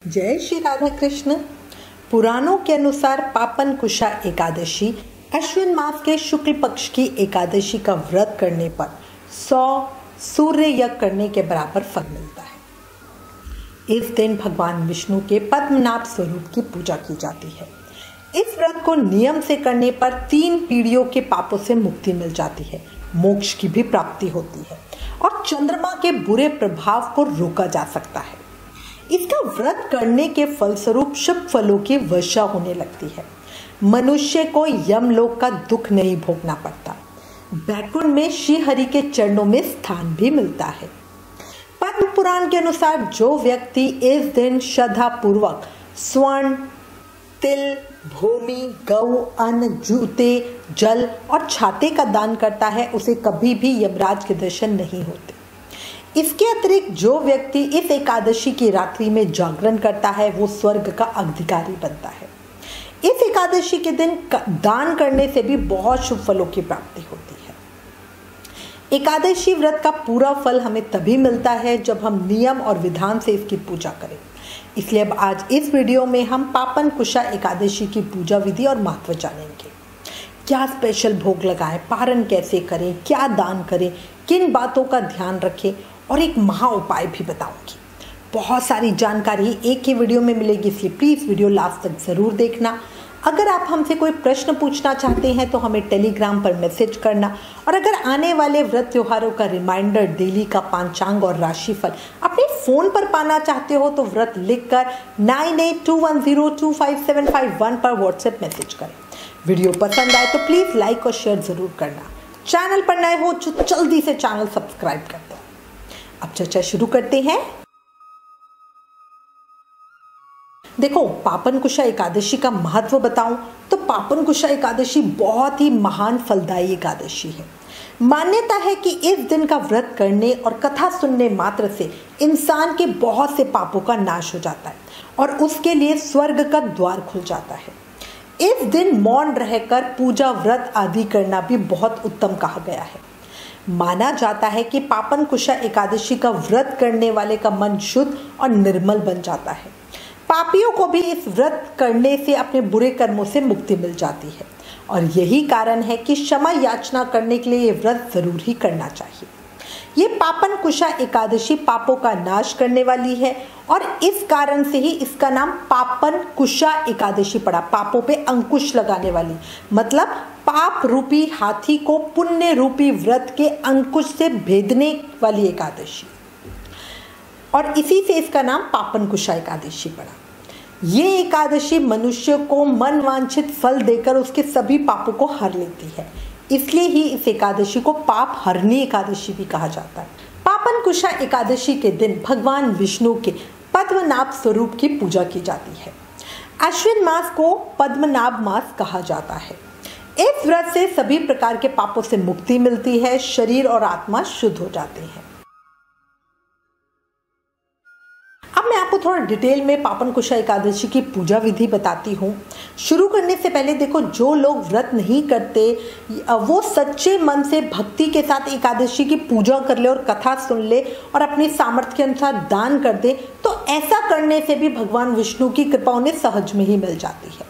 जय श्री राधा कृष्ण। पुराणों के अनुसार पापन कुशा एकादशी अश्विन मास के शुक्ल पक्ष की एकादशी का व्रत करने पर 100 सूर्य यज्ञ करने के बराबर फल मिलता है। इस दिन भगवान विष्णु के पद्मनाभ स्वरूप की पूजा की जाती है। इस व्रत को नियम से करने पर 3 पीढ़ियों के पापों से मुक्ति मिल जाती है, मोक्ष की भी प्राप्ति होती है और चंद्रमा के बुरे प्रभाव को रोका जा सकता है। इसका व्रत करने के फलस्वरूप शुभ फलों की वर्षा होने लगती है। मनुष्य को यमलोक का दुख नहीं भोगना पड़ता। बैकुंठ में श्री हरि के चरणों में स्थान भी मिलता है। पद्म पुराण के अनुसार जो व्यक्ति इस दिन श्रद्धा पूर्वक स्वर्ण, तिल, भूमि, गौ, अन्न, जूते, जल और छाते का दान करता है, उसे कभी भी यमराज के दर्शन नहीं होते। इसके अतिरिक्त जो व्यक्ति इस एकादशी की रात्रि में जागरण करता है वो स्वर्ग का अधिकारी बनता है। इस एकादशी के दिन दान करने से भी बहुत शुभ फलों की प्राप्ति होती है। एकादशी व्रत का पूरा फल हमें तभी मिलता है जब हम नियम और विधान से इसकी पूजा करें। इसलिए अब आज इस वीडियो में हम पापन कुशा एकादशी की पूजा विधि और महत्व जानेंगे। क्या स्पेशल भोग लगाएं, पारण कैसे करें, क्या दान करें, किन बातों का ध्यान रखें और एक महा उपाय भी बताऊंगी। बहुत सारी जानकारी एक ही वीडियो में मिलेगी, इसलिए प्लीज़ वीडियो लास्ट तक ज़रूर देखना। अगर आप हमसे कोई प्रश्न पूछना चाहते हैं तो हमें टेलीग्राम पर मैसेज करना, और अगर आने वाले व्रत त्योहारों का रिमाइंडर, डेली का पंचांग और राशिफल अपने फ़ोन पर पाना चाहते हो तो व्रत लिखकर 9821025751 पर व्हाट्सएप मैसेज करें। वीडियो पसंद आए तो प्लीज़ लाइक और शेयर ज़रूर करना। चैनल पर नए हो तो जल्दी से चैनल सब्सक्राइब कर दो। अब चर्चा शुरू करते हैं। देखो, पापन कुशा एकादशी का महत्व बताऊं तो पापन कुशा एकादशी बहुत ही महान फलदायी एकादशी है। मान्यता है कि इस दिन का व्रत करने और कथा सुनने मात्र से इंसान के बहुत से पापों का नाश हो जाता है और उसके लिए स्वर्ग का द्वार खुल जाता है। इस दिन मौन रहकर पूजा, व्रत आदि करना भी बहुत उत्तम कहा गया है। माना जाता है कि पापन कुशा एकादशी का व्रत करने वाले का मन शुद्ध और निर्मल बन जाता है। पापियों को भी इस व्रत करने से अपने बुरे कर्मों से मुक्ति मिल जाती है और यही कारण है कि क्षमा याचना करने के लिए ये व्रत जरूर ही करना चाहिए। ये पापन कुशा एकादशी पापों का नाश करने वाली है और इस कारण से ही इसका नाम पापन कुशा एकादशी पड़ा। पापों पे अंकुश लगाने वाली, मतलब पाप रूपी हाथी को पुण्य रूपी व्रत के अंकुश से भेदने वाली एकादशी, और इसी से इसका नाम पापन कुशा एकादशी पड़ा। ये एकादशी मनुष्य को मनवांछित फल देकर उसके सभी पापों को हर लेती है, इसलिए ही इस एकादशी को पाप हरनी एकादशी भी कहा जाता है। पापन कुशा एकादशी के दिन भगवान विष्णु के पद्मनाभ स्वरूप की पूजा की जाती है। अश्विन मास को पद्मनाभ मास कहा जाता है। इस व्रत से सभी प्रकार के पापों से मुक्ति मिलती है, शरीर और आत्मा शुद्ध हो जाते हैं। अब मैं आपको थोड़ा डिटेल में पापन कुशा एकादशी की पूजा विधि बताती हूँ। शुरू करने से पहले देखो, जो लोग व्रत नहीं करते वो सच्चे मन से भक्ति के साथ एकादशी की पूजा कर ले और कथा सुन ले और अपनी सामर्थ्य के अनुसार दान कर दे, तो ऐसा करने से भी भगवान विष्णु की कृपा उन्हें सहज में ही मिल जाती है।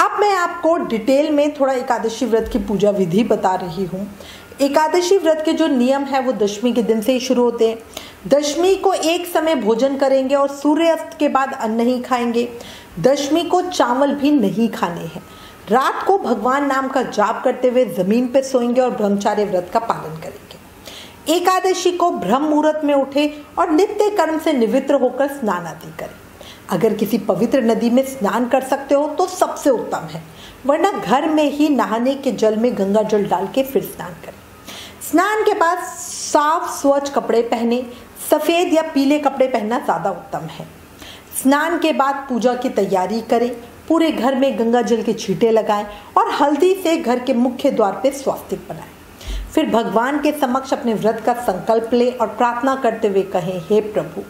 अब मैं आपको डिटेल में थोड़ा एकादशी व्रत की पूजा विधि बता रही हूँ। एकादशी व्रत के जो नियम है वो दशमी के दिन से ही शुरू होते हैं। दशमी को एक समय भोजन करेंगे और सूर्यास्त के बाद अन्न नहीं खाएंगे। दशमी को चावल भी नहीं खाने हैं। रात को भगवान नाम का जाप करते हुए जमीन पर सोएंगे और ब्रह्मचार्य व्रत का पालन करेंगे। एकादशी को ब्रह्म मुहूर्त में उठे और नित्य कर्म से निवृत्त होकर स्नान आदि करें। अगर किसी पवित्र नदी में स्नान कर सकते हो तो सबसे उत्तम है, वरना घर में ही नहाने के जल में गंगा जल डाल के फिर स्नान करें। स्नान के बाद साफ स्वच्छ कपड़े पहने, सफ़ेद या पीले कपड़े पहनना ज़्यादा उत्तम है। स्नान के बाद पूजा की तैयारी करें, पूरे घर में गंगा जल के छींटे लगाएं और हल्दी से घर के मुख्य द्वार पे स्वास्तिक बनाएं। फिर भगवान के समक्ष अपने व्रत का संकल्प लें और प्रार्थना करते हुए कहें, हे प्रभु,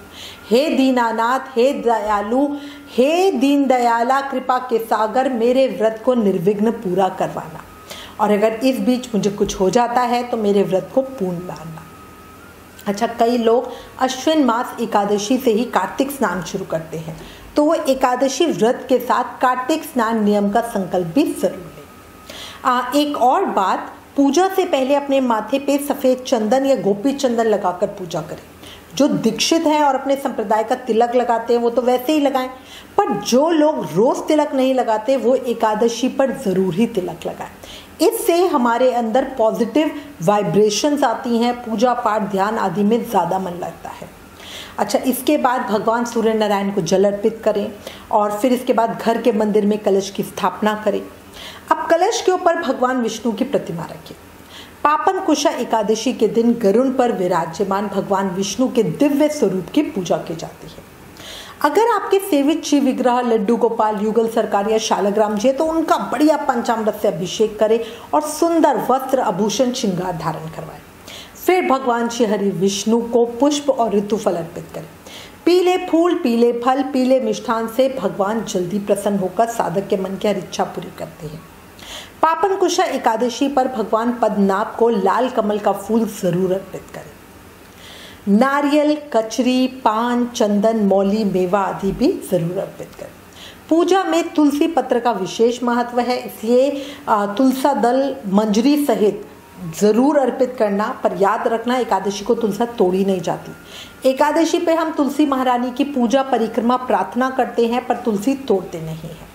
हे दीनानाथ, हे दयालु, हे दीन दयाला, कृपा के सागर, मेरे व्रत को निर्विघ्न पूरा करवाना, और अगर इस बीच मुझे कुछ हो जाता है तो मेरे व्रत को पूर्ण मानना। अच्छा, कई लोग अश्विन मास एकादशी से ही कार्तिक स्नान शुरू करते हैं, तो वो एकादशी व्रत के साथ कार्तिक स्नान नियम का संकल्प भी जरूर लें। एक और बात, पूजा से पहले अपने माथे पे सफेद चंदन या गोपी चंदन लगाकर पूजा करें। जो दीक्षित हैं और अपने संप्रदाय का तिलक लगाते हैं वो तो वैसे ही लगाएं, पर जो लोग रोज तिलक नहीं लगाते वो एकादशी पर जरूर ही तिलक लगाएं। इससे हमारे अंदर पॉजिटिव वाइब्रेशंस आती हैं, पूजा पाठ ध्यान आदि में ज़्यादा मन लगता है। अच्छा, इसके बाद भगवान सूर्य नारायण को जल अर्पित करें और फिर इसके बाद घर के मंदिर में कलश की स्थापना करें। अब कलश के ऊपर भगवान विष्णु की प्रतिमा रखें। पापन कुशा एकादशी के दिन गरुड़ पर विराजमान भगवान विष्णु के दिव्य स्वरूप की पूजा की जाती है। अगर आपके सेवित शिव विग्रह लड्डू गोपाल युगल सरकार या शालग्राम जी है तो उनका बढ़िया पंचामृत से अभिषेक करें और सुंदर वस्त्र आभूषण श्रृंगार धारण करवाएं। फिर भगवान श्री हरि विष्णु को पुष्प और ऋतुफल अर्पित करें। पीले फूल, पीले फल, पीले मिष्ठान से भगवान जल्दी प्रसन्न होकर साधक के मन की हर इच्छा पूरी करते हैं। पापन कुशा एकादशी पर भगवान पद्मनाभ को लाल कमल का फूल जरूर अर्पित करें। नारियल, कचरी, पान, चंदन, मौली, मेवा आदि भी जरूर अर्पित करें। पूजा में तुलसी पत्र का विशेष महत्व है, इसलिए तुलसा दल मंजरी सहित जरूर अर्पित करना, पर याद रखना एकादशी को तुलसा तोड़ी नहीं जाती। एकादशी पे हम तुलसी महारानी की पूजा परिक्रमा प्रार्थना करते हैं पर तुलसी तोड़ते नहीं हैं।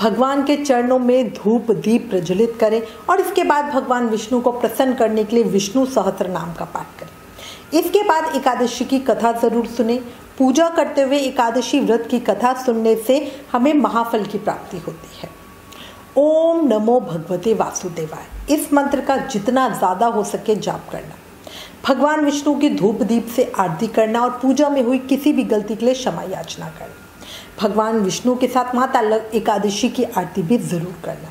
भगवान के चरणों में धूप दीप प्रज्वलित करें और इसके बाद भगवान विष्णु को प्रसन्न करने के लिए विष्णु सहस्त्र नाम का पाठ करें। इसके बाद एकादशी की कथा जरूर सुने। पूजा करते हुए एकादशी व्रत की कथा सुनने से हमें महाफल की प्राप्ति होती है। ओम नमो भगवते वासुदेवाय, इस मंत्र का जितना ज्यादा हो सके जाप करना। भगवान विष्णु की धूप दीप से आरती करना और पूजा में हुई किसी भी गलती के लिए क्षमा याचना करना। भगवान विष्णु के साथ माता एकादशी की आरती भी जरूर करना।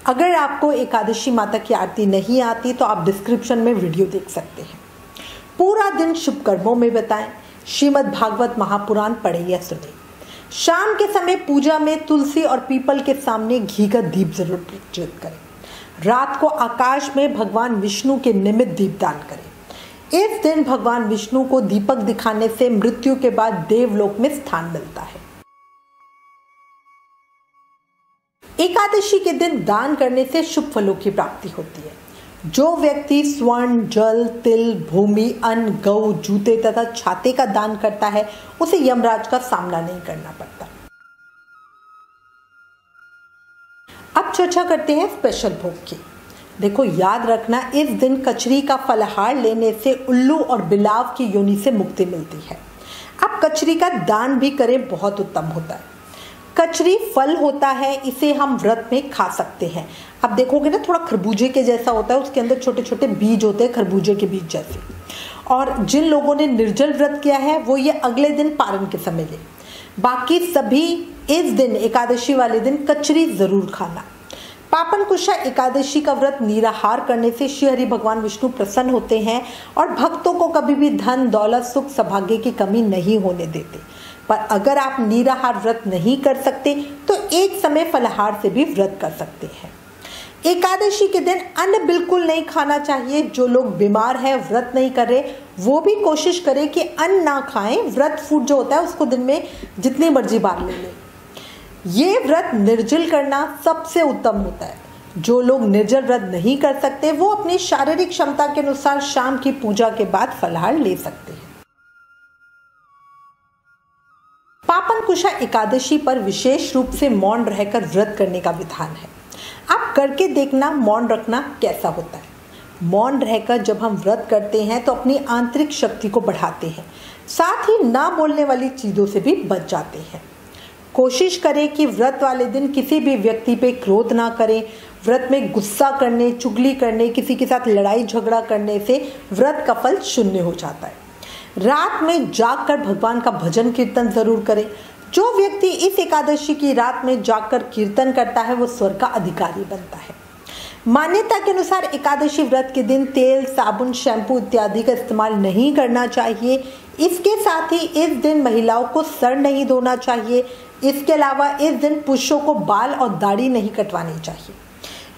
अगर आपको एकादशी माता की आरती नहीं आती तो आप डिस्क्रिप्शन में वीडियो देख सकते हैं। पूरा दिन शुभ कर्मों में बिताएं। श्रीमद् भागवत महापुराण पढ़ें या सुने। शाम के समय पूजा में तुलसी और पीपल के सामने घी का दीप जरूर प्रज्वलित करें। रात को आकाश में भगवान विष्णु के निमित्त दीपदान करें। इस दिन भगवान विष्णु को दीपक दिखाने से मृत्यु के बाद देवलोक में स्थान मिलता है। एकादशी के दिन दान करने से शुभ फलों की प्राप्ति होती है। जो व्यक्ति स्वर्ण, जल, तिल, भूमि, अन्न, गौ, जूते तथा छाते का दान करता है उसे यमराज का सामना नहीं करना पड़ता। अब चर्चा करते हैं स्पेशल भोग की। देखो, याद रखना इस दिन कचरी का फलाहार लेने से उल्लू और बिलाव की योनि से मुक्ति मिलती है। अब कचरी का दान भी करें, बहुत उत्तम होता है। कचरी फल होता है, इसे हम व्रत में खा सकते हैं। अब देखोगे ना, थोड़ा खरबूजे के जैसा होता है, उसके अंदर छोटे छोटे बीज होते हैं, खरबूजे के बीज जैसे। और जिन लोगों ने निर्जल व्रत किया है वो ये अगले दिन पारण के समय ले। बाकी सभी इस दिन एकादशी वाले दिन कचरी जरूर खाना। पापन कुशा एकादशी का व्रत निराहार करने से श्री हरि भगवान विष्णु प्रसन्न होते हैं और भक्तों को कभी भी धन, दौलत, सुख, सौभाग्य की कमी नहीं होने देते। पर अगर आप निराहार व्रत नहीं कर सकते तो एक समय फलाहार से भी व्रत कर सकते हैं। एकादशी के दिन अन्न बिल्कुल नहीं खाना चाहिए। जो लोग बीमार हैं, व्रत नहीं कर रहे, वो भी कोशिश करें कि अन्न ना खाएं। व्रत फूड जो होता है उसको दिन में जितनी मर्जी बार ले लें। ये व्रत निर्जल करना सबसे उत्तम होता है। जो लोग निर्जल व्रत नहीं कर सकते वो अपनी शारीरिक क्षमता के अनुसार शाम की पूजा के बाद फलाहार ले सकते हैं। पापन कुशा एकादशी पर विशेष रूप से मौन रहकर व्रत करने का विधान है। आप करके देखना मौन रखना कैसा होता है। मौन रहकर जब हम व्रत करते हैं तो अपनी आंतरिक शक्ति को बढ़ाते हैं, साथ ही ना बोलने वाली चीज़ों से भी बच जाते हैं। कोशिश करें कि व्रत वाले दिन किसी भी व्यक्ति पे क्रोध ना करें। व्रत में गुस्सा करने, चुगली करने, किसी के साथ लड़ाई झगड़ा करने से व्रत का फल शून्य हो जाता है। रात में जागकर भगवान का भजन कीर्तन जरूर करें। जो व्यक्ति इस एकादशी की रात में जागकर कीर्तन करता है वो स्वर्ग का अधिकारी बनता है। मान्यता के अनुसार एकादशी व्रत के दिन तेल, साबुन, शैम्पू इत्यादि का इस्तेमाल नहीं करना चाहिए। इसके साथ ही इस दिन महिलाओं को सर नहीं धोना चाहिए। इसके अलावा इस दिन पुरुषों को बाल और दाढ़ी नहीं कटवानी चाहिए।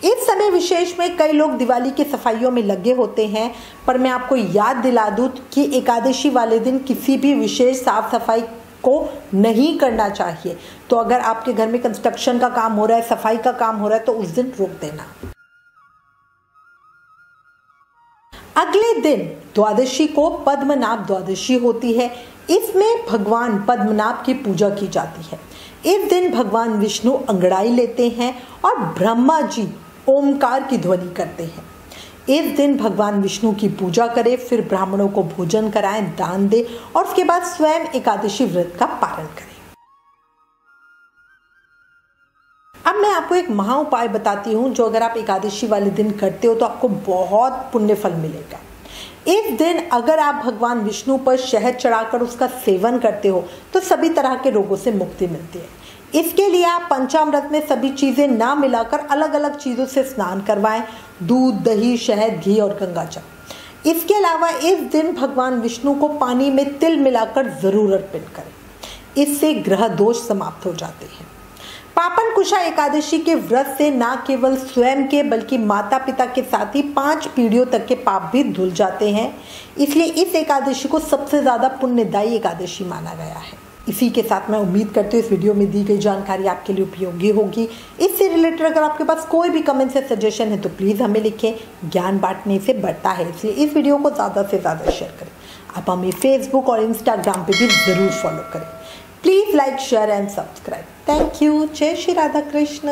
इस समय विशेष में कई लोग दिवाली की सफाइयों में लगे होते हैं, पर मैं आपको याद दिला दूं कि एकादशी वाले दिन किसी भी विशेष साफ सफाई को नहीं करना चाहिए। तो अगर आपके घर में कंस्ट्रक्शन का काम हो रहा है, सफाई का काम हो रहा है, तो उस दिन रोक देना। अगले दिन द्वादशी को पद्मनाभ द्वादशी होती है। इसमें भगवान पद्मनाभ की पूजा की जाती है। इस दिन भगवान विष्णु अंगड़ाई लेते हैं और ब्रह्मा जी ओमकार की ध्वनि करते हैं। इस दिन भगवान विष्णु की पूजा करें, फिर ब्राह्मणों को भोजन कराएं, दान दें और उसके बाद स्वयं एकादशी व्रत का पालन करें। अब मैं आपको एक महा उपाय बताती हूँ जो अगर आप एकादशी वाले दिन करते हो तो आपको बहुत पुण्य फल मिलेगा। इस दिन अगर आप भगवान विष्णु पर शहद चढ़ाकर उसका सेवन करते हो तो सभी तरह के रोगों से मुक्ति मिलती है। इसके लिए आप पंचामृत में सभी चीजें ना मिलाकर अलग अलग चीजों से स्नान करवाएं, दूध, दही, शहद, घी और गंगा जल। इसके अलावा इस दिन भगवान विष्णु को पानी में तिल मिलाकर जरूर अर्पित करें। इससे ग्रह दोष समाप्त हो जाते हैं। पापन कुशा एकादशी के व्रत से न केवल स्वयं के बल्कि माता पिता के साथ ही 5 पीढ़ियों तक के पाप भी धुल जाते हैं। इसलिए इस एकादशी को सबसे ज्यादा पुण्यदायी एकादशी माना गया है। इसी के साथ मैं उम्मीद करती हूँ इस वीडियो में दी गई जानकारी आपके लिए उपयोगी होगी। इससे रिलेटेड अगर आपके पास कोई भी कमेंट या सजेशन है तो प्लीज़ हमें लिखें। ज्ञान बांटने से बढ़ता है, इसलिए इस वीडियो को ज़्यादा से ज़्यादा शेयर करें। आप हमें फेसबुक और इंस्टाग्राम पे भी ज़रूर फॉलो करें। Please like, share and subscribe. Thank you. जय श्री राधा कृष्ण।